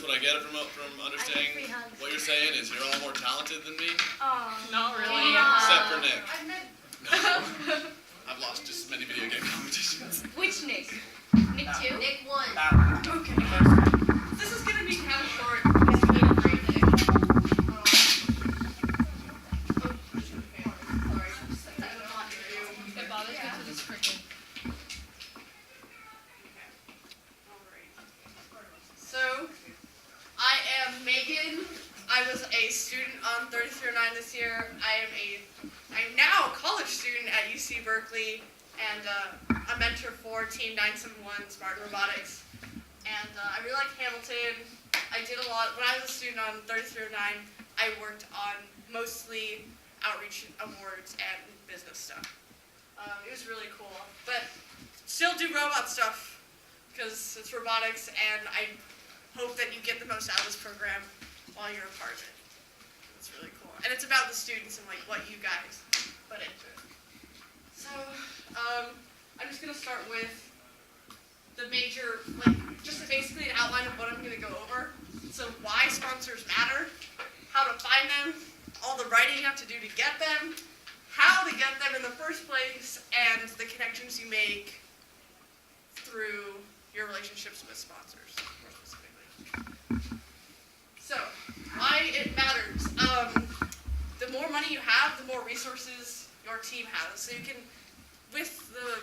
what I get from understanding what you're saying is you're all more talented than me. Not really. Except for Nick. No. I've lost just as many video game competitions. Which Nick? Nick 2? Nick 1. Okay. This is going to be kind of short. So, I am Megan. I was a student on 3309 this year. I'm now a college student at UC Berkeley and a mentor for Team 971 Smart Robotics. And I really like Hamilton. I did a lot, when I was a student on 3309, I worked on mostly outreach awards and business stuff. It was really cool, but still do robot stuff because it's robotics, and I hope that you get the most out of this program while you're a part of it. It's really cool, and it's about the students and like what you guys put into it. So I'm just gonna start with the major, just basically an outline of what I'm gonna go over. So why sponsors matter, how to find them, all the writing you have to do to get them, how to get them in the first place, and the connections you make through your relationships with sponsors, more specifically. So, why it matters. The more money you have, the more resources your team has. So you can, with the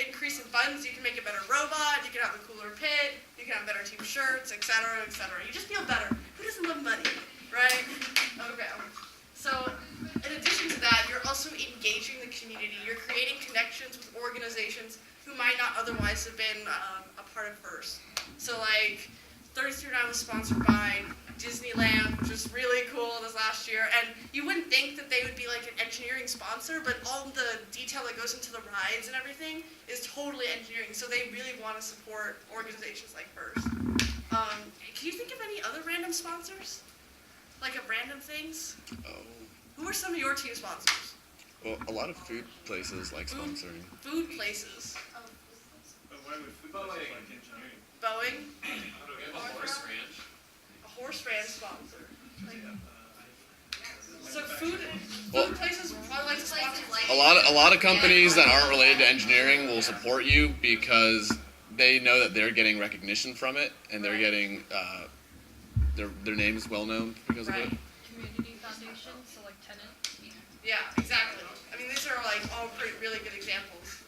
increase in funds, you can make a better robot, you can have a cooler pit, you can have better team shirts, etc., etc. You just feel better. Who doesn't love money, right? Okay. So, in addition to that, you're also engaging the community. You're creating connections with organizations who might not otherwise have been a part of FRC. So, like, 3309 was sponsored by Disneyland, which was really cool this last year. And you wouldn't think that they would be like an engineering sponsor, but all the detail that goes into the rides and everything is totally engineering. So they really want to support organizations like FRC. Can you think of any other random sponsors? Like of random things? Oh. Who are some of your team sponsors? Well, a lot of food places like sponsoring. Food places. But why would food places like engineering? Boeing. A horse ranch. A horse ranch sponsor. So food places probably like to sponsor. A lot of companies that aren't related to engineering will support you because they know that they're getting recognition from it, and they're getting their name is well known because of it. Community foundation, so like tenant. Yeah, exactly. I mean, these are like all really good examples.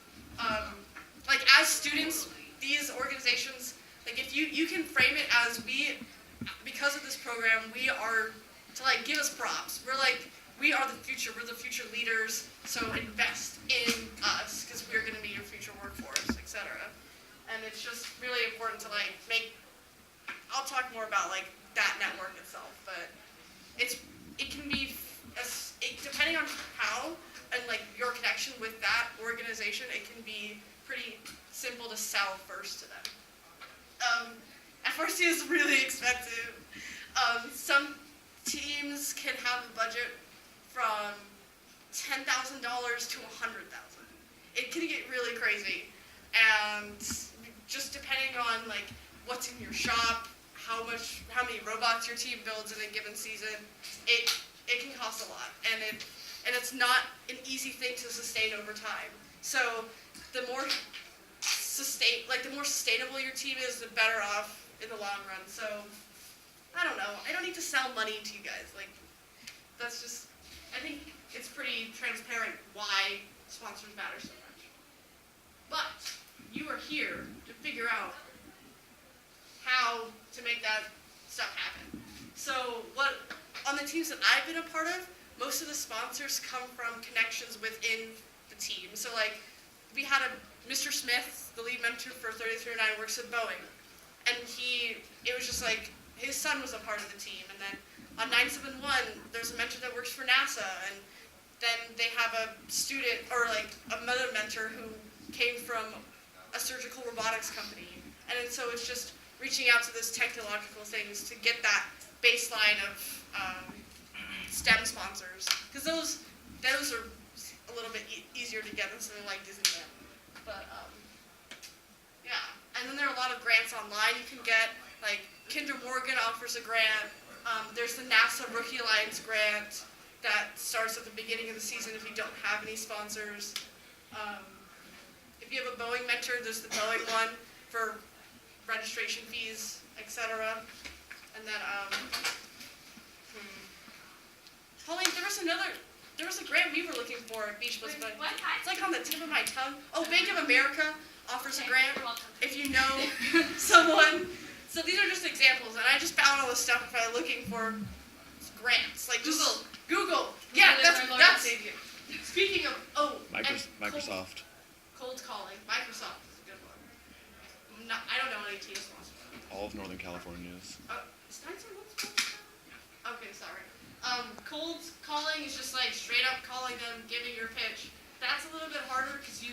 Like as students, these organizations, like if you can frame it as because of this program, we are to like give us props. We're like, we are the future. We're the future leaders. So invest in us because we're going to be your future workforce, etc. And it's just really important to like I'll talk more about like that network itself, but it can be depending on how and like your connection with that organization, it can be pretty simple to sell first to them. FRC is really expensive. Some teams can have a budget from $10,000 to $100,000. It can get really crazy, and just depending on like what's in your shop, how many robots your team builds in a given season, it can cost a lot, and it's not an easy thing to sustain over time. So the more sustainable your team is, the better off in the long run. So I don't know. I don't need to sell money to you guys. Like that's just. I think it's pretty transparent why sponsors matter so much. But you are here to figure out how to make that stuff happen. So on the teams that I've been a part of, most of the sponsors come from connections within the team. So like we had Mr. Smith, the lead mentor for 3309, works at Boeing. And it was just like, his son was a part of the team. And then on 971, there's a mentor that works for NASA. And then they have a student, or like another mentor who came from a surgical robotics company. And so it's just reaching out to those technological things to get that baseline of STEM sponsors. Because those are a little bit easier to get than something like Disneyland. But yeah, and then there are a lot of grants online you can get. Like Kinder Morgan offers a grant. There's the NASA Rookie Alliance grant that starts at the beginning of the season if you don't have any sponsors. If you have a Boeing mentor, there's the Boeing one for registration fees, etc. And then, Pauline, there was a grant we were looking for at Beach Blitz, but it's like on the tip of my tongue. Oh, Bank of America offers a grant if you know someone. So these are just examples, and I just found all this stuff by looking for grants, like just Google. Yeah, that's speaking of Microsoft. Cold calling. Microsoft is a good one. I don't know any team sponsors. All of Northern California's. Spencer, what's okay, sorry. Cold calling is just like straight up calling them, giving your pitch. That's a little bit harder because you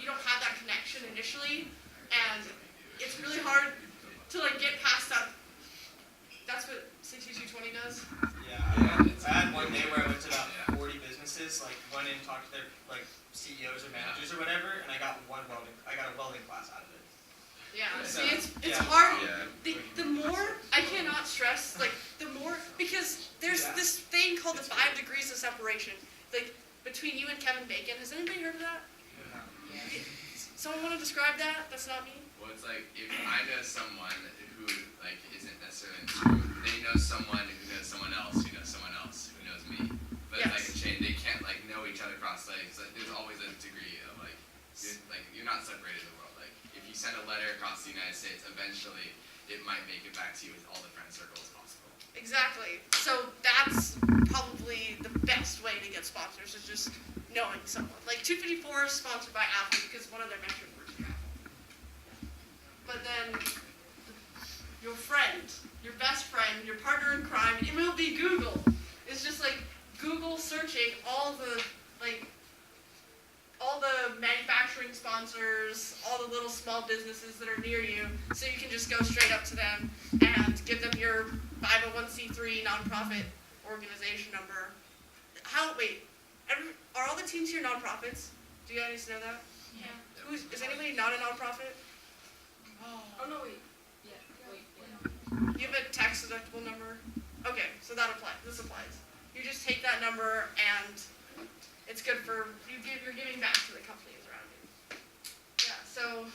don't have that connection initially, and it's really hard to like get past that. That's what 62220 does. Yeah, I had one day where I went to about 40 businesses, like went in and talked to their like CEOs or managers or whatever, and I got a welding class out of it. Yeah, So, see, it's yeah. hard. Yeah. The more, I cannot stress, like, the more, because there's this thing called the 5 degrees of separation, like, between you and Kevin Bacon. Has anybody heard of that? Someone want to describe that? That's not me? Well, it's like if I know someone who like isn't necessarily true, they know someone who knows someone else who knows someone else who knows me. But it's like a chain. They can't like know each other across like there's always a degree of like you're not separated in the world. Like if you send a letter across the United States, eventually it might make it back to you with all the friend circles possible. Exactly. So that's probably the best way to get sponsors, is just knowing someone. Like 254 is sponsored by Apple because one of their mentors works for Apple. But then your friend, your best friend, your partner in crime, it will be Google. It's just like Google searching all the manufacturing sponsors, all the little small businesses that are near you, so you can just go straight up to them and give them your 501c3 nonprofit organization number. Are all the teams here nonprofits? Do you guys know that? Yeah. Is anybody not a nonprofit? Oh no, wait. Yeah. Wait. Do you have a tax deductible number? Okay, so that applies. This applies. You just take that number and it's good for you're giving back to the companies around you. Yeah. So,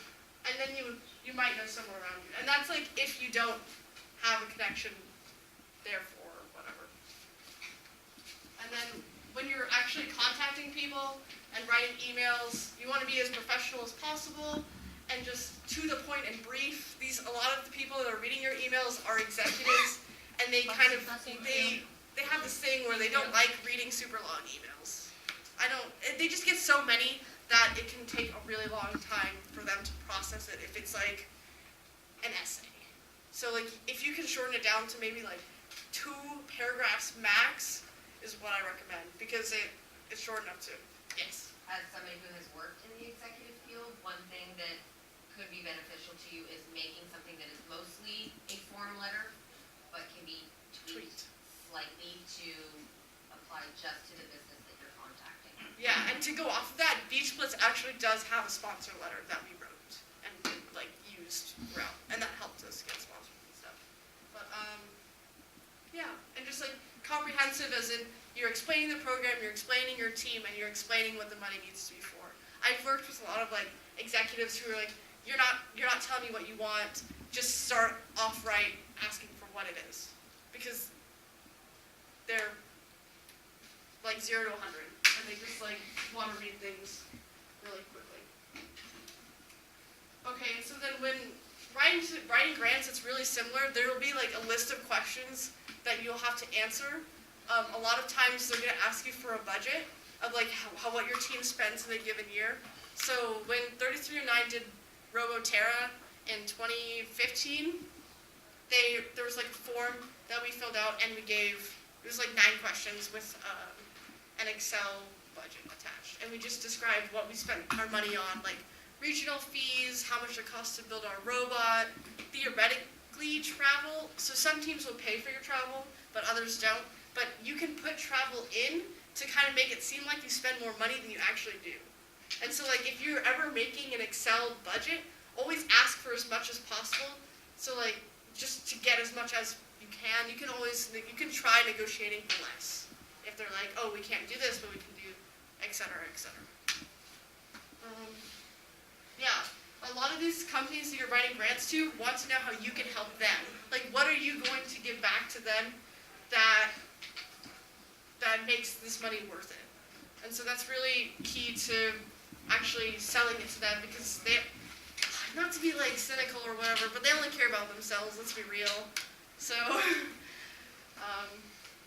and then you might know someone around you, and that's like if you don't have a connection, therefore whatever. And then when you're actually contacting people and writing emails, you want to be as professional as possible and just to the point and brief. A lot of the people that are reading your emails are executives, and they kind of they have this thing where they don't like reading super long emails. They just get so many that it can take a really long time for them to process it if it's like an essay. So like if you can shorten it down to maybe like 2 paragraphs max is what I recommend, because it's short enough to. Yes. As somebody who has worked in the executive field, one thing that could be beneficial to you is making something that is mostly a form letter, but can be tweaked slightly to apply just to the business that you're contacting. Yeah, and to go off of that, Beach Blitz actually does have a sponsor letter that we wrote and like used throughout, and that helped us get sponsors and stuff. But yeah, and just like comprehensive, as in you're explaining the program, you're explaining your team, and you're explaining what the money needs to be for. I've worked with a lot of like executives who are like, you're not telling me what you want, just start off right asking for what it is, because they're like 0 to 100, and they just like want to read things really quickly. Okay, so then when writing grants, it's really similar. There will be like a list of questions that you'll have to answer. A lot of times they're going to ask you for a budget of like what your team spends in a given year. So when 3309 did Roboterra in 2015, there was like a form that we filled out, and it was like 9 questions with an Excel budget attached, and we just described what we spent our money on, like regional fees, how much it costs to build our robot, theoretically travel. So some teams will pay for your travel, but others don't. But you can put travel in to kind of make it seem like you spend more money than you actually do. And so like if you're ever making an Excel budget, always ask for as much as possible. So like just to get as much as you can. You can try negotiating for less. If they're like, oh, we can't do this, but we can do et cetera, et cetera. Yeah, a lot of these companies that you're writing grants to want to know how you can help them. Like, what are you going to give back to them that makes this money worth it? And so that's really key to actually selling it to them, because they, not to be like cynical or whatever, but they only care about themselves, let's be real. So,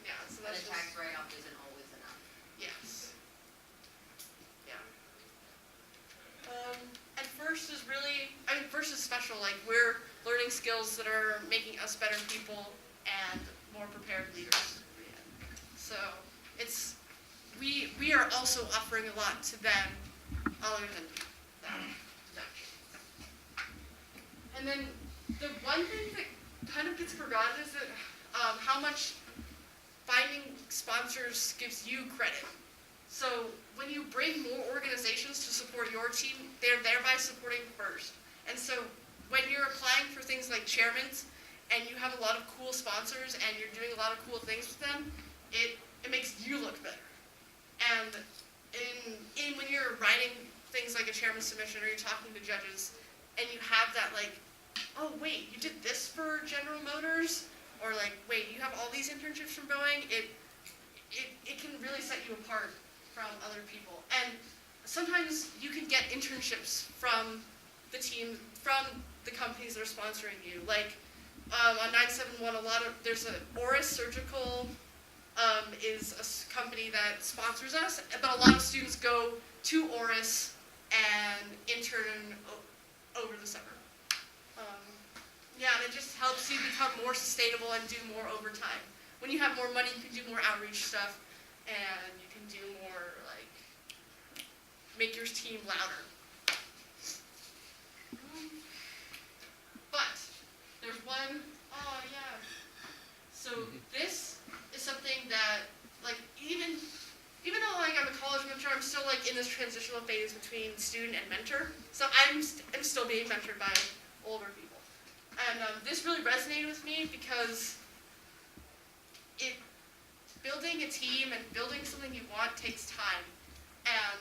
yeah, so But that's a tax write-off isn't always enough. yes. Yeah. And FIRST is really, FIRST is special. Like, we're learning skills that are making us better people and more prepared leaders. So, we are also offering a lot to them other than that. And then the one thing that kind of gets forgotten is that how much finding sponsors gives you credit. So when you bring more organizations to support your team, they're thereby supporting FIRST. And so when you're applying for things like chairmans and you have a lot of cool sponsors and you're doing a lot of cool things with them, it makes you look better. And when you're writing things like a chairman's submission or you're talking to judges and you have that like, oh wait, you did this for General Motors? Or like, wait, you have all these internships from Boeing? It can really set you apart from other people. And sometimes you can get internships from the team, from the companies that are sponsoring you. Like on 971, there's a Oris Surgical is a company that sponsors us, but a lot of students go to Oris and intern over the summer. Yeah, and it just helps you become more sustainable and do more overtime. When you have more money, you can do more outreach stuff, and you can do more, like, make your team louder. But there's one, oh yeah. So this is something that, like, even though like I'm a college mentor, I'm still like in this transitional phase between student and mentor. So I'm still being mentored by older people. And this really resonated with me because building a team and building something you want takes time. And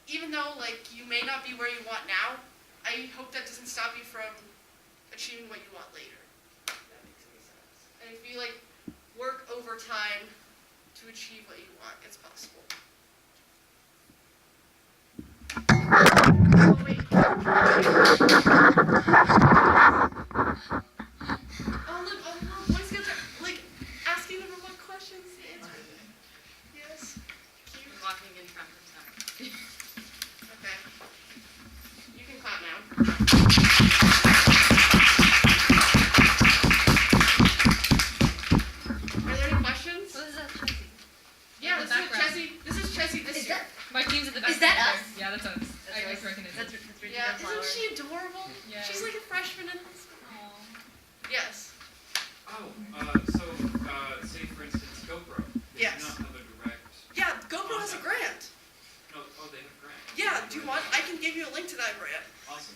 even though like you may not be where you want now, I hope that doesn't stop you from achieving what you want later. If that makes any sense. And if you like work overtime to achieve what you want, it's possible. Oh wait. Oh look, boys get to like asking them what questions to answer. Yes. Cute. I'm walking in front of them. Okay. You can clap now. Are there any questions? What is that, Chelsea? Yeah, The this is background. Chessie. This is Chessie this Is year. that, My team's at the back. Is that there. us? Yeah, that's us. I recognize it. that's Regina Yeah, Flower. isn't she adorable? Yeah. She's like a freshman in high school. Aw. Yes. Say for instance, GoPro. They Yes. do not have a direct. Yeah, GoPro has a grant. No, they have grant. Yeah, do you want? I can give you a link to that grant. Awesome.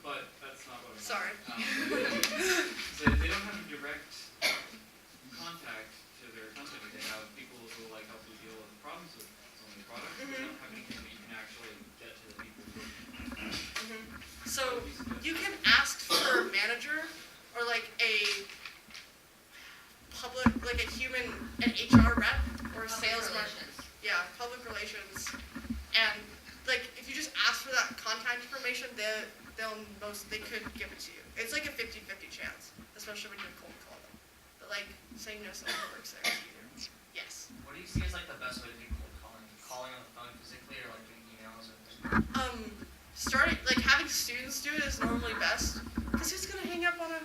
But that's not what I'm. Sorry. So they don't have a direct contact to their company. They have people who like help you deal with problems with some of the products. But they don't have anything that you can actually get to the people who. So you can ask for a manager or like a an HR rep or a Public sales rep. relations. Yeah, public relations. And like if you just ask for that contact information, they could give it to you. It's like a 50-50 chance, especially when you cold call them. But like saying no someone who works there is easier. Yes. What do you see as like the best way to do cold calling? Calling on the phone physically or like doing emails or Starting like having students do it is normally best because who's gonna hang up on a?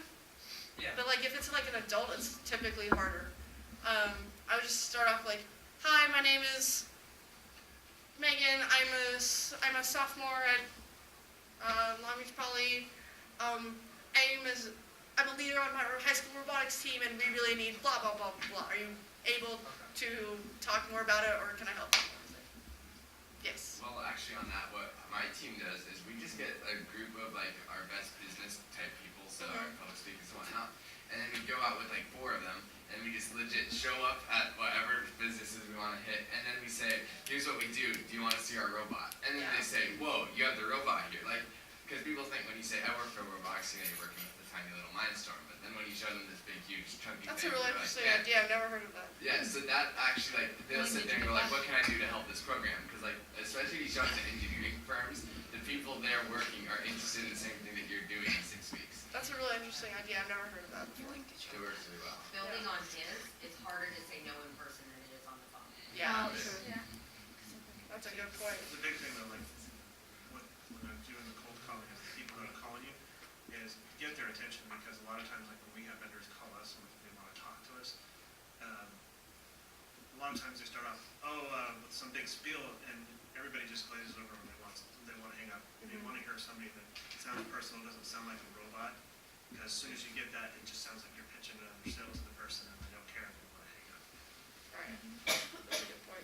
Yeah. But like if it's like an adult, it's typically harder. I would just start off like, hi, my name is Megan. I'm a sophomore at Long Beach Poly. I'm a leader on my high school robotics team, and we really need blah blah blah blah. Are you able to talk more about it, or can I help you? Yes. Well, actually, on that, what my team does is we just get a group of like our best business type people, so our public speakers and whatnot, we go out with like 4 of them, and we just legit show up at whatever businesses we want to hit, and then we say, here's what we do. Do you want to see our robot? And then they say, whoa, you have the robot here. Like, because people think when you say, I work for robotics, you're working with a tiny little Mindstorm. But then when you show them this big, huge, chunky That's thing, a really they're interesting like, idea. I've never heard of that. yeah, so that actually, like, they'll sit there and go, like, what can I do to help this program? Because, like, especially if you show it to engineering firms, the people there working are interested in the same thing that you're doing in 6 weeks. That's a really interesting idea. I've never heard of that before. It works really well. Building on his, it's harder to say no in person than it is on the phone. Yeah, Yeah. that's a good point. The big thing though, like, when I'm doing the cold calling, is the people that are calling you, is get their attention, because a lot of times, like, when we have vendors call us and they want to talk to us, a lot of times they start off, with some big spiel, and everybody just glazes over and they want to hang up. They want to hear somebody that sounds personal, doesn't sound like a robot, because as soon as you get that, it just sounds like you're pitching another sales to the person, and they don't care if they want to hang up. Right. That's a good point.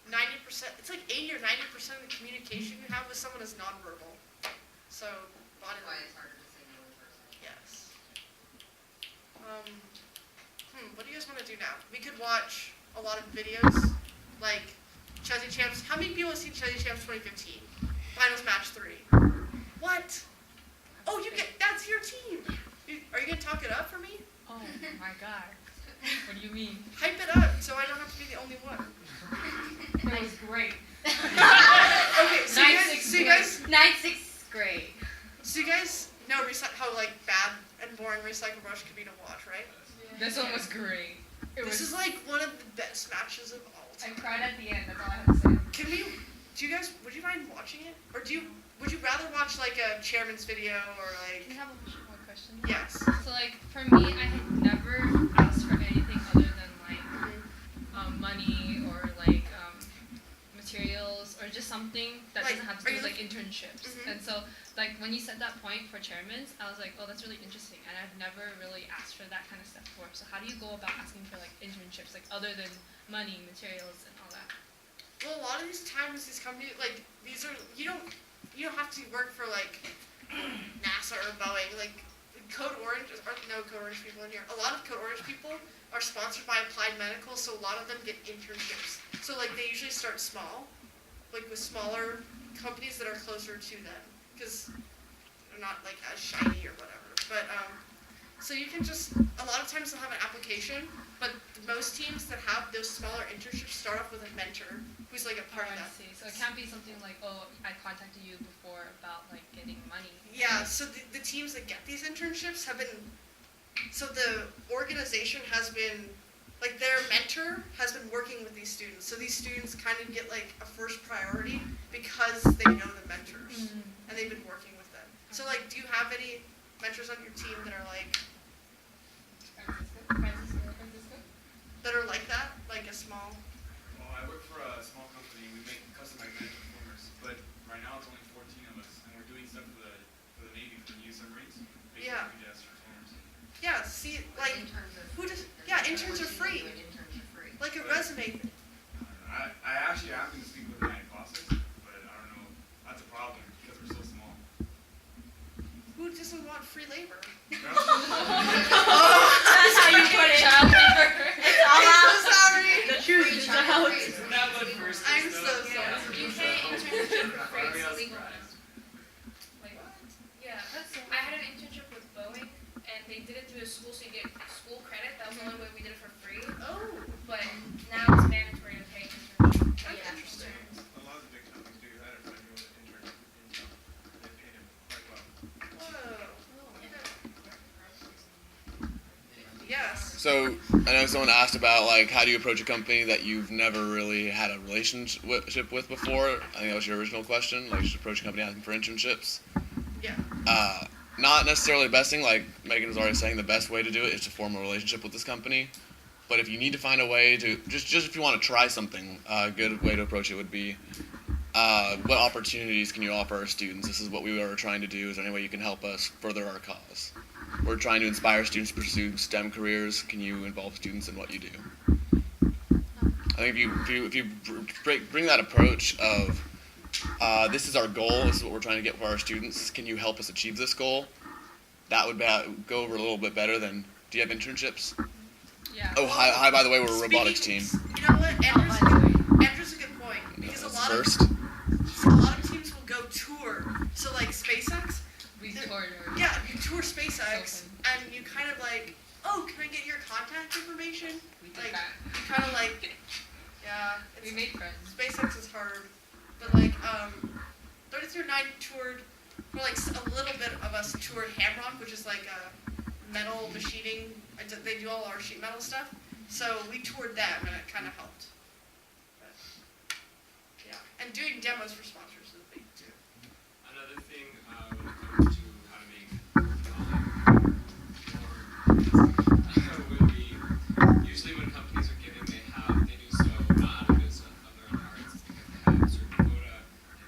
90%, it's like 80 or 90% of the communication you have with someone is nonverbal. So, body That's why language. it's harder to say no in person. Yes. What do you guys want to do now? We could watch a lot of videos, like Chelsea Champs. How many people have seen Chelsea Champs 2015? Finals match 3. What? Oh, that's your team. Are you gonna talk it up for me? Oh my god. What do you mean? Hype it up so I don't have to be the only one. It was great. Okay, so you guys, Ninth, sixth grade. so you guys know how like bad and boring Recycle Rush could be to watch, right? This one was great. This is like one of the best matches of all I time. cried at the end, that's all I have to say. Would you mind watching it? Or would you rather watch like a chairman's video or like, Can I have one question? yes. So like, for me, I had never asked for anything other than like, money or like, materials or just something that Like, doesn't have to are do you with like internships. Mhm. And so like when you said that point for chairman's, I was like, oh, that's really interesting, and I've never really asked for that kind of stuff before. So how do you go about asking for like internships, like other than money, materials, and all that? Well, a lot of these times, these companies, like, these are, you don't have to work for like NASA or Boeing. Like, Code Orange, no Code Orange people in here. A lot of Code Orange people are sponsored by Applied Medical, so a lot of them get internships. So like, they usually start small, like with smaller companies that are closer to them, because they're not like as shiny or whatever. But so you can just, a lot of times they'll have an application, but most teams that have those smaller internships start off with a mentor who's like a part of I that. see. So it can't be something like, oh, I contacted you before about like getting money. Yeah, so the teams that get these internships have been, so the organization has been, like their mentor has been working with these students. So these students kind of get like a first priority because they know the mentors and they've been working with them. So like, do you have any mentors on your team that are like, that are like that? Like a small, Well, I work for a small company. We make custom magnetic formers, but right now it's only 14 of us, and we're doing stuff for the Navy, for the new submarines. Making Yeah. PJs transformers. yeah, see, like, who does, yeah, interns are free. Interns are free. Like a resume. I actually am going to speak with my bosses, but I don't know. That's a problem because we're so small. Who doesn't want free labor? That's how you put it. Child labor. It's all I'm out. so sorry. The truth is out. Not but first. I'm so sorry. You pay internship for free, it's Everybody illegal. else Like, yeah, I had an internship with Boeing, and they did it through the school, so you get school credit. That was the only way we did it for free. Oh, But now it's mandatory to pay internship. that's Yeah. interesting. A lot of the big companies do that. If I knew an intern in Intel, they paid him quite well. Whoa. Yes. So I know someone asked about like how do you approach a company that you've never really had a relationship with before. I think that was your original question. Like, just approach a company asking for internships. Yeah. Not necessarily the best thing. Like Megan was already saying, the best way to do it is to form a relationship with this company. But if you need to find a way to just if you want to try something, a good way to approach it would be, what opportunities can you offer our students? This is what we are trying to do. Is there any way you can help us further our cause? We're trying to inspire students to pursue STEM careers. Can you involve students in what you do? I think if you bring that approach of this is our goal, this is what we're trying to get for our students, can you help us achieve this goal? That would go over a little bit better than Do you have internships? Yeah. Oh, hi, by the way, we're a robotics team. You know what? Andrew's a good point because That's a lot first. of teams will go tour. So like SpaceX, We toured. yeah, you tour SpaceX, So and you kind of like, oh, can I get your contact information? We did Like, that. you kind of like, yeah. We made friends. SpaceX is hard, but like 3309 toured, for like a little bit of us toured Hamrock, which is like a metal machining. They do all our sheet metal stuff. So we toured them, and it kind of helped. But, yeah, and doing demos for sponsors is big too. Another thing when it comes to how to make more would be usually when companies are giving, they do so not out of goodness of their own hearts, it's because they have a certain quota,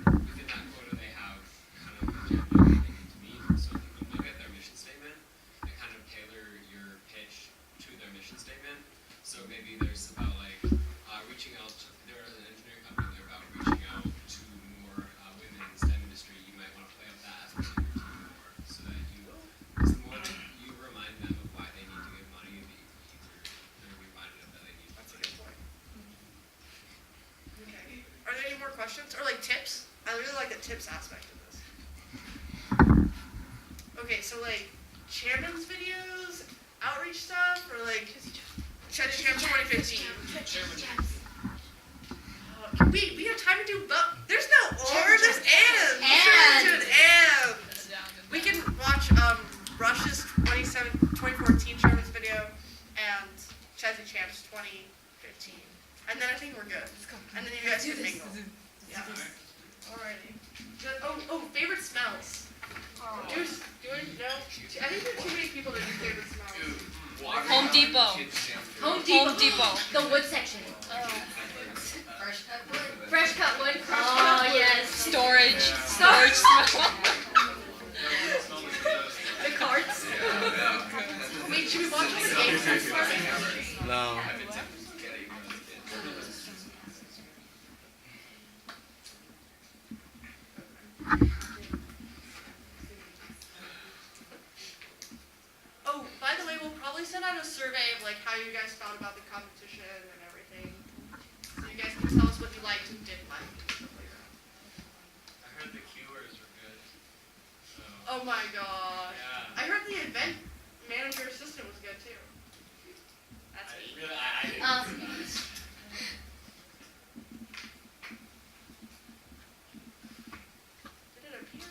and within that quota they have kind of an agenda that they need to meet. So if you look at their mission statement, they kind of tailor your pitch to their mission statement. So maybe there's about like reaching out. They're an engineering company. They're about reaching out to more women in the STEM industry. You might want to play up that aspect of your team more, so that the more that you remind them of why they need to give money, the easier they're reminded of that they need. That's a good point. Okay. Are there any more questions or like tips? I really like the tips aspect of this. Okay, so like chairman's videos, outreach stuff, or like Challenge Champs 2015. We have time to do both. There's no or, there's and. And. We can watch Rush's 2014 chairman's video and Chelsea Champs 2015. And then I think we're good. And then you guys can mingle. Yeah. Alrighty. Oh, favorite smells. Do we know? I think there are too many people that do favorite smells. Home Depot. Home Depot. The wood section. Oh. Fresh cut wood. Fresh cut wood. Oh, yes. Storage smell. The carts. Wait, should we watch all the games next time? No. Oh, by the way, we'll probably send out a survey of like how you guys felt about the competition and everything. So you guys can tell us what you liked and didn't like. And stuff like that. I heard the Qers were good. So, Oh my gosh. yeah. I heard the event manager assistant was good too. That's me. I didn't. Did it appear?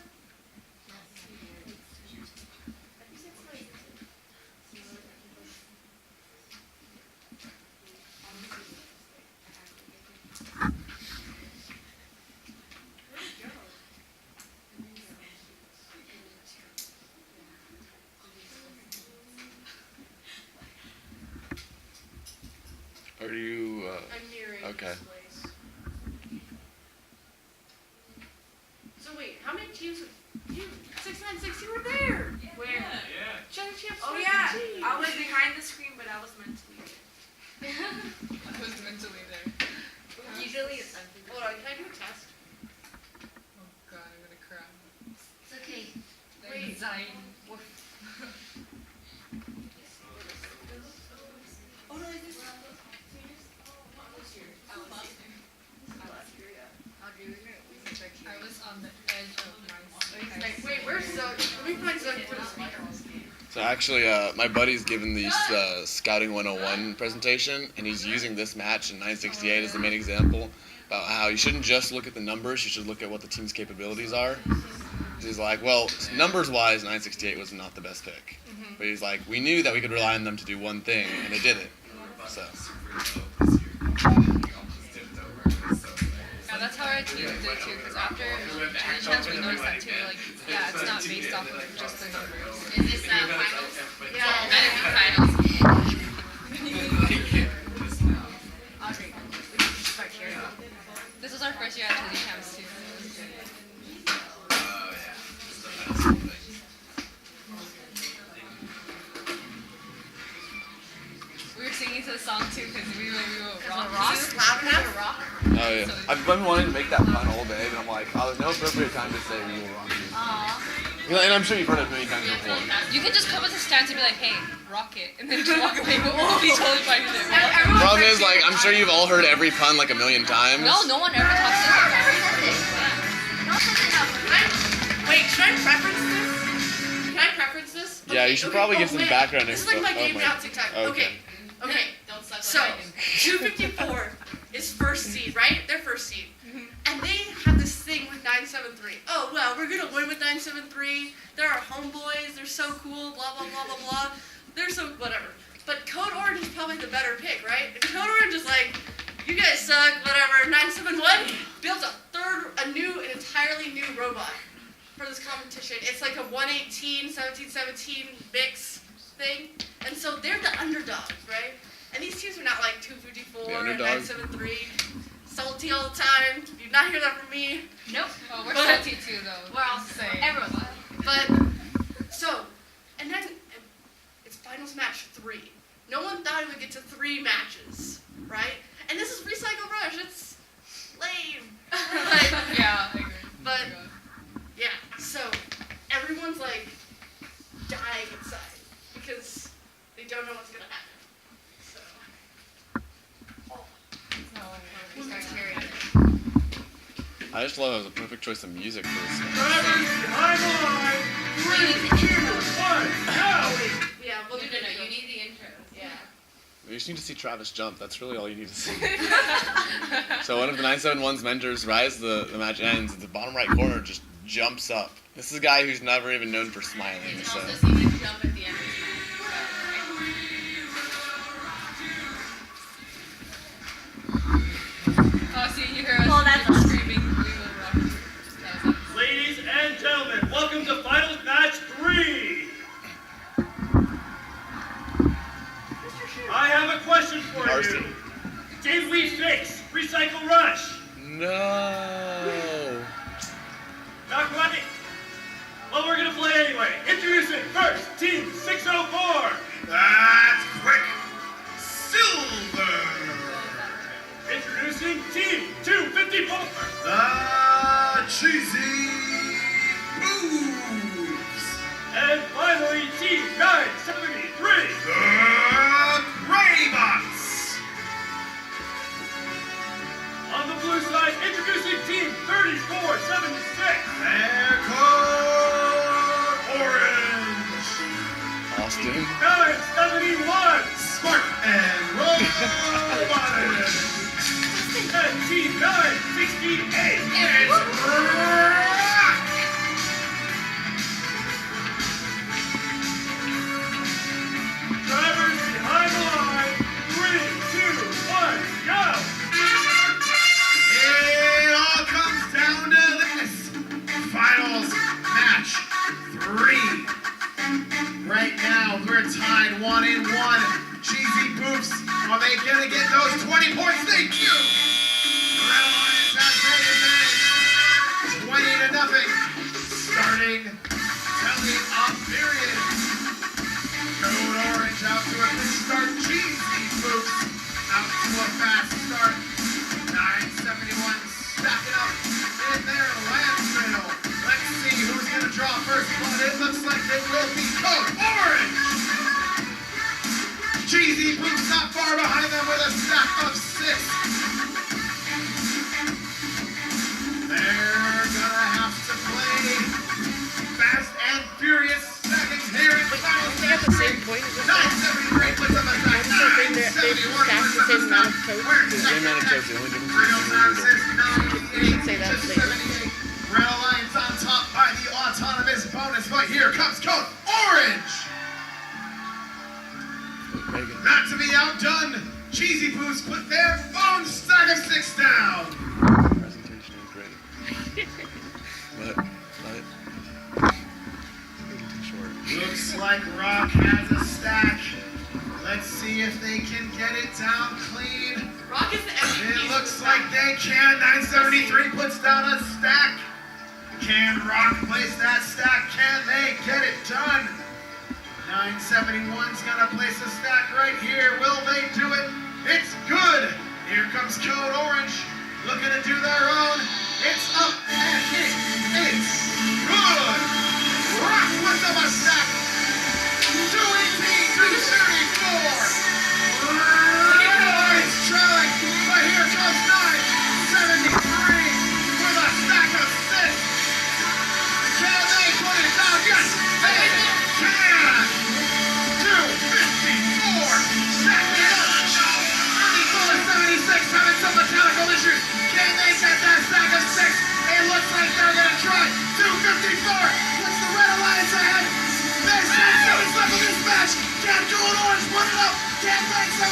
Are you? I'm nearing Okay. this place. So wait, how many teams? You 696, you were there. Where? Yeah. Challenge Champs. Oh yeah. 2015. I was behind the screen, but I was mentally there. I was mentally there. Usually it's Hold on, can I do a test? Oh god, I'm gonna cry. It's okay. The Wait. anxiety. Oh no, like this. I was on the edge of my Wait, where's Zoe? Let me find Zoe for this mic. So actually, my buddy's given the Scouting 101 presentation, and he's using this match in 968 as the main example about how you shouldn't just look at the numbers, you should look at what the team's capabilities are. He's like, well, numbers-wise, 968 was not the best pick. But he's like, we knew that we could rely on them to do one thing, and they did it. So. Yeah, that's how our team did too, because after Challenge Champs we noticed that too, like, yeah, it's not based off of just the numbers. Is this finals? Yeah. Finals. Audrey, we should start cheering. This was our first year at Challenge Champs too. It was good. We were singing to the song too, because we were rock too. Rock? Oh yeah. I've been wanting to make that pun all day, and I'm like, oh, there's no appropriate time to say we will rock you. Aw. And I'm sure you've heard it many times before. You can just come with a stance and be like, hey, rock it, and then just walk away. But we'll be totally fine with it. Everyone's Problem like, is, like, I'm sure you've all heard every pun like a million times. No one ever talks to us. Wait, should I preference this? Can I preference this? Yeah, you should probably give some man. background This is info. like my game Oh now TikTok. Okay. Okay. Don't suck So, 254 is first seed, right? They're first seed. And they have this thing with 973. Oh, well, we're going to win with 973. They're our homeboys. They're so cool, blah, blah, blah, blah, blah. They're so whatever. But Code Orange is probably the better pick, right? And Code Orange is like, you guys suck, whatever. 971 built an entirely new robot for this competition. It's like a 118, 1717 mix thing. And so they're the underdogs, right? And these teams are not like 254 and 973. Salty all the time. You not hear that from me. Nope. Oh, we're salty too, though. We're all saying. everyone. But, so, and then it's finals match 3. No one thought it would get to 3 matches, right? And this is Recycle Rush. It's lame. Like, Yeah, I agree. but, yeah, so everyone's like dying inside because they don't know what's going to happen. So, We start hearing it. I just love it was a perfect choice of music for this. Drivers behind the line. 3, 2, 1, go! yeah, we'll do No, the you need the intros. Yeah. You just need to see Travis jump. That's really all you need to see. So one of the 971's mentors, Rise, the match ends, the bottom right corner just jumps up. This is a guy who's never even known for smiling. You can So also see the jump at the end of the match. Oh, see, you hear us screaming, we will rock you. That was awesome. Ladies and gentlemen, welcome to finals match 3. I have a question for Darcy. you. Did we fix Recycle Rush? no. Not quite. Well, we're gonna play anyway. Introducing first, Team 604. That's quick. Silver. Introducing Team 254. The cheesy moves. And finally, Team 973. The gray bots. On the blue side, introducing Team 3476. They're code orange. Austin. 971. Spark and robotic. And Team 968. It's rock. Drivers behind the line. 3, 2, 1, go! It all comes down to this. Finals match 3. Right now, we're tied 1-1. Cheesy Boofs, are they gonna get those 20 points? They do! Red Alliance has made advantage. 20-0. Starting telling off period. Code Orange out to a good start. Cheesy Boofs out to a fast start. 971 stacking up in their landfill. Let's see who's gonna draw first blood. It looks like it will be Code Orange. Cheesy Boofs not far behind them with a stack of 6. They're gonna have to play fast and furious seconds here in the finals. They have the same point as 973 puts them aside. 971 puts them aside. We're The same amount of toes, the only difference Real is time the says 98 say that to later. 78. Red Alliance on top by the autonomous bonus, but here comes Code Orange. Megan. Not to be outdone, Cheesy Boofs put their own stack of 6 down. Presentation is great. But a little too short. Looks like Rock has a stack. Let's see if they can get it down clean. Rock is the MVP. It looks like they can. 973 puts down a stack. Can Rock place that stack? Can they get it done? 971's gonna place a stack right here. Will they do it? It's good. Here comes Code Orange, looking to do their own. It's up and it's good.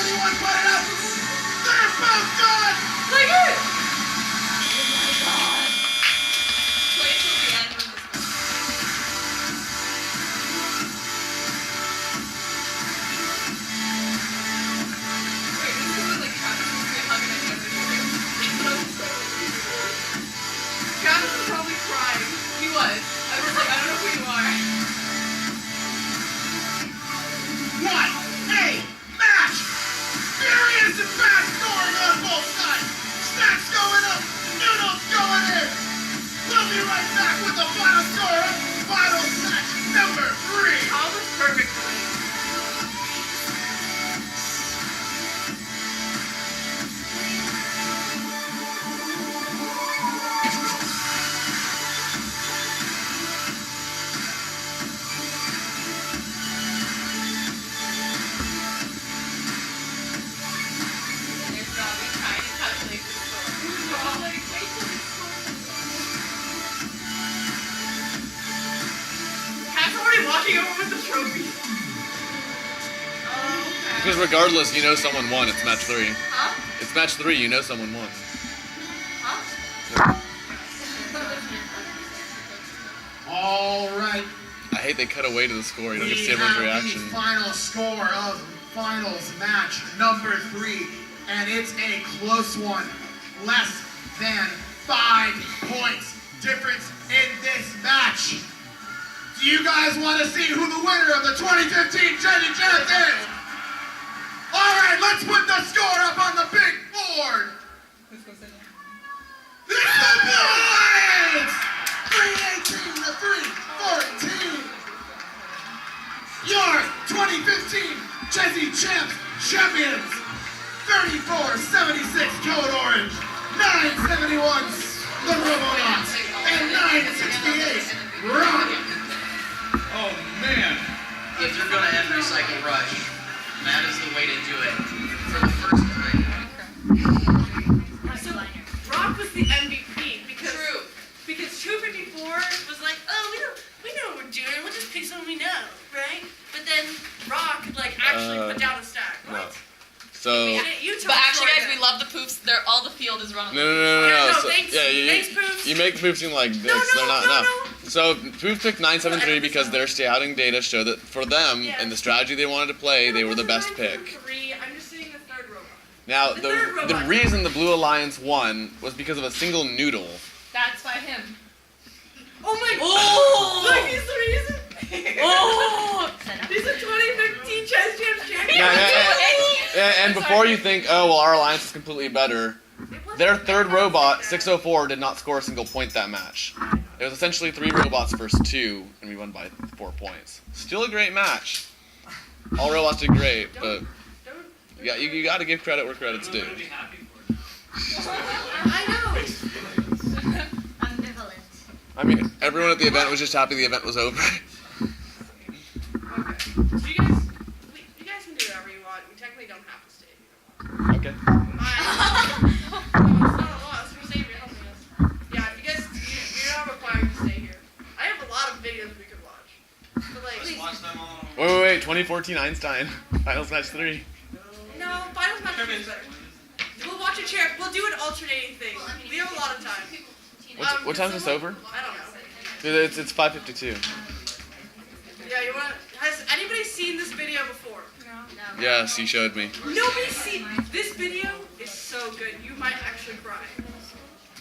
Everyone put it up. They're both good. Look at it. Play till the end with this one. Wait, this is when, like, Travis was like hugging at the other Travis was probably crying. He was. I was like, I don't know who you are. What a match! Furious and fast scoring on both sides. Snacks going up, noodles going in. We'll be right back with the final score of final match number 3. Almost perfect for me. There's Robbie trying to calculate the score. I'm like, wait till the score comes up. Cat's already walking over with the trophy. Oh, Because regardless, you know someone won. It's match 3. Huh? It's match 3. You know someone won. Huh? All right. I hate they cut away to the score. You don't get to We see everyone's have reaction. the final score of finals match number 3, and it's a close one. Less than 5 points difference in this match. Do you guys want to see who the winner of the 2015 Jenny Jets is? All right, let's put the score up on the big board. It's the Blue Lions! 318 to 314. Your 2015 Chesney Champs champions. 3476 Code Orange, 971 the Robonauts, and 968 Rock. Oh man! If you're gonna end Recycle Rush, that is the way to do it. For the first time. So Rock was the MVP because 254 was like, oh, we know what we're doing. We'll just pick someone we know, right? But then Rock actually put down a stack. No. So. But actually, guys, we love the poofs. All the field is run on the No. So, thanks, yeah, thanks, Poofs. you make the poofs seem like dicks. They're not. No. So Poof picked 973 because their scouting data showed that for them and the strategy they wanted to play, they were the best pick. I'm just saying the third robot. Now The third the robot. reason the Blue Alliance won was because of a single noodle. That's by him. Oh my god! Oh! Look, he's the reason! Oh! He's a 2015 Chess Champs champion! And before you think, oh well, our alliance is completely better, their third robot, 604, did not score a single point that match. It was essentially 3 robots versus 2, and we won by 4 points. Still a great match. All robots did great, but yeah, you got to give credit where credit's due. I know! Ambivalent. I mean, everyone at the event was just happy the event was over. Okay. So you guys can do whatever you want. We technically don't have to stay here. Okay. It's not a loss. We're staying here helping us. Yeah, if you guys, you're not required to stay here. I have a lot of videos we could watch. But Let's watch them all. Wait, 2014 Einstein, finals match 3. no, finals match is better. We'll watch a chair. We'll do an alternating thing. We have a lot of time. What time's this over? I don't know. It's 5:52. Yeah, you want? Has anybody seen this video before? No. Yes, he showed me. Nobody's seen this video. Is so good. You might actually cry.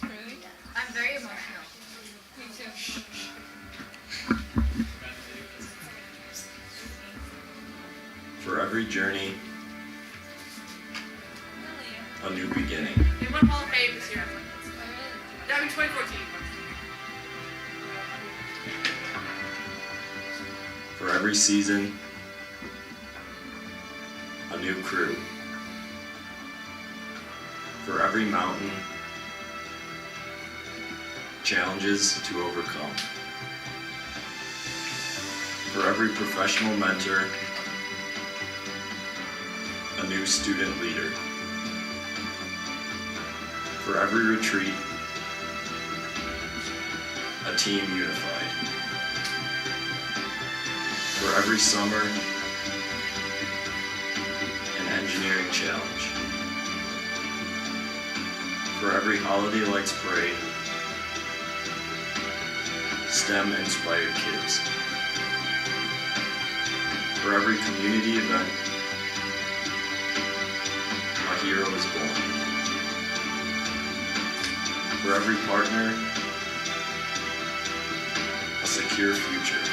Really? I'm very emotional. Me too. For every journey, a new beginning. They won Hall of Fame this year. I mean 2014. For every season, a new crew. For every mountain, challenges to overcome. For every professional mentor, a new student leader. For every retreat, a team unified. For every summer, an engine engineering challenge. For every holiday lights parade, STEM-inspired kids. For every community event, a hero is born. For every partner, a secure future.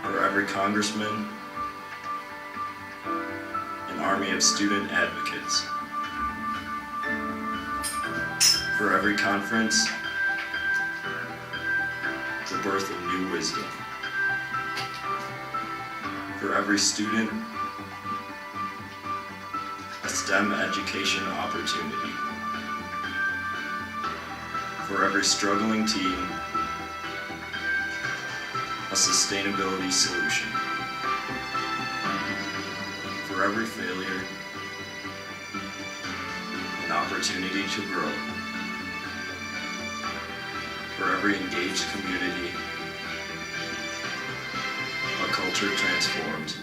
For every congressman, an army of student advocates. For every conference, the birth of new wisdom. For every student, a STEM education opportunity. For every struggling teen, a sustainability solution. For every failure, an opportunity to grow. For every engaged community, a culture transformed.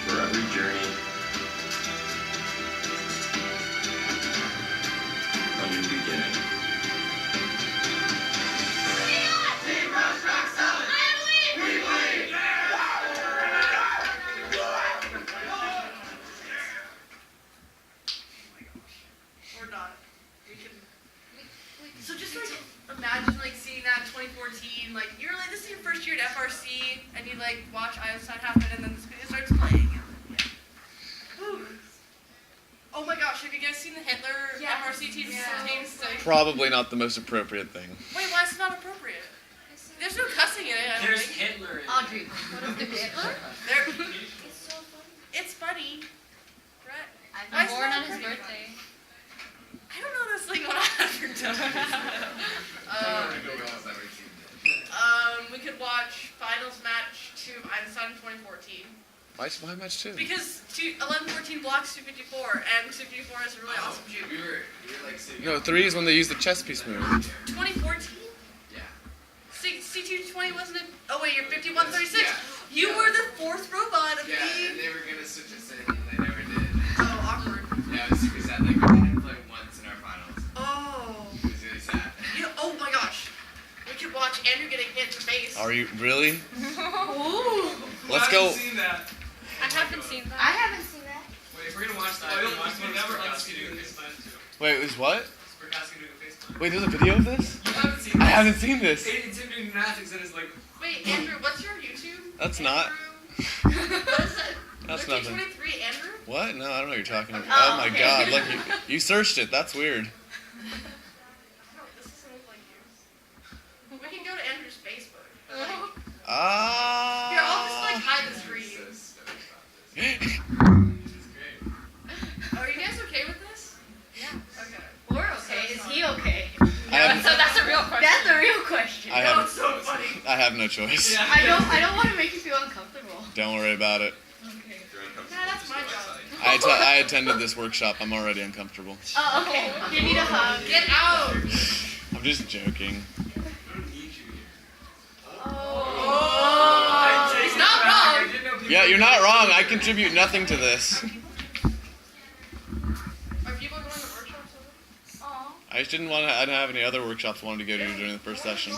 For every journey, a new beginning. Or not. We can. So just like imagine like seeing that in 2014, like you're like this is your first year at FRC, and you like watch Einstein happen, and then this video starts playing. Whew. Oh my gosh, have you guys seen the Hitler FRC team thing? Probably not the most appropriate thing. Wait, why is it not appropriate? There's no cussing in it. I don't There's think. Hitler in Audrey, what is the Hitler? There. It's so funny. It's funny. Right? I'm Why is it born not on his appropriate? birthday. I don't know this like what I have for we could watch finals match to Einstein 2014 Why match 2? because 1114 blocks 254 and 254 is a really awesome juke. We were like sitting. No, 3 is when they use the chess piece move. 2014? Yeah. C220 wasn't it? Oh wait, you're 5136. Yeah. You were the 4th robot of Yeah, and the. they were gonna switch us in, and they never did. Oh, awkward. Yeah, it was super sad. Like, we didn't play once in our finals. Oh. It was really sad. Oh my gosh. We could watch Andrew getting hit in the face. Are you really? Ooh. Let's go. Seen that. I haven't seen that. I haven't seen that. Wait, if we're gonna watch that, we never understood this plan too. Wait, it was what? We're asking doing a face plan. Wait, there's a video of this? You haven't seen this? I haven't seen this. It's him doing gymnastics and it's like. Wait, Andrew, what's your YouTube? That's not. What is it? That's nothing. 1323 Andrew? What? No, I don't know what you're talking about. Oh, Oh my okay. god, look, you searched it. That's weird. No, this doesn't look like you. We can go to Andrew's Facebook. Like, Ah. here, I'll just like hide the screen. So stoked about this. This is great. Are you guys okay with this? Yeah. Okay. We're okay. Is he okay? I have, So that's a real question. That's the real question. I Oh, have, it's so funny. I have no choice. I don't want to make you feel uncomfortable. Don't worry about it. Okay. Nah, that's my job. I attended this workshop. I'm already uncomfortable. Oh, okay. You need a hug. Get out! I'm just joking. Oh. He's not wrong. Yeah, you're not wrong. I contribute nothing to this. Are people going to workshops? Aw. I just didn't want to. I didn't have any other workshops I wanted to go to during the first session.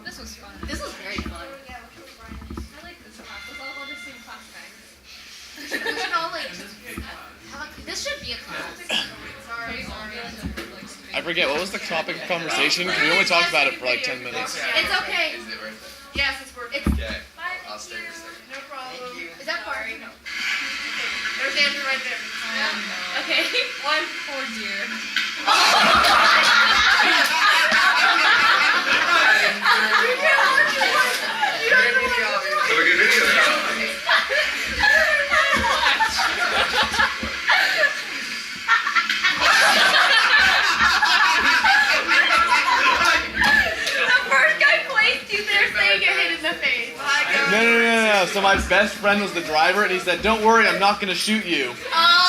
This was fun. This was very fun. I like this class. Let's all go to the same class, guys. We should all like this should be a class. Sorry. I forget, what was the topic of conversation? 'Cause we only talked about it for like 10 minutes. It's okay. Is it worth it? Yes, it's working. It's Okay. I'll stay for a second. No problem. is that part? No. There's Andrew right there. Okay. One. Oh dear. No, so my best friend was the driver, and he said, "Don't worry, I'm not gonna shoot you."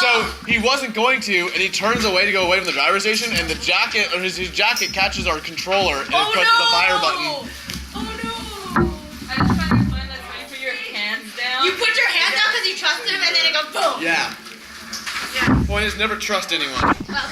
So he wasn't going to, and he turns away to go away from the driver's station, and the jacket, or his jacket catches our controller, and it presses the fire button. I just find it fun that's when you put your hands down. You put your hands down because you trusted him, and then it goes boom. Yeah. Point is, never trust anyone. Well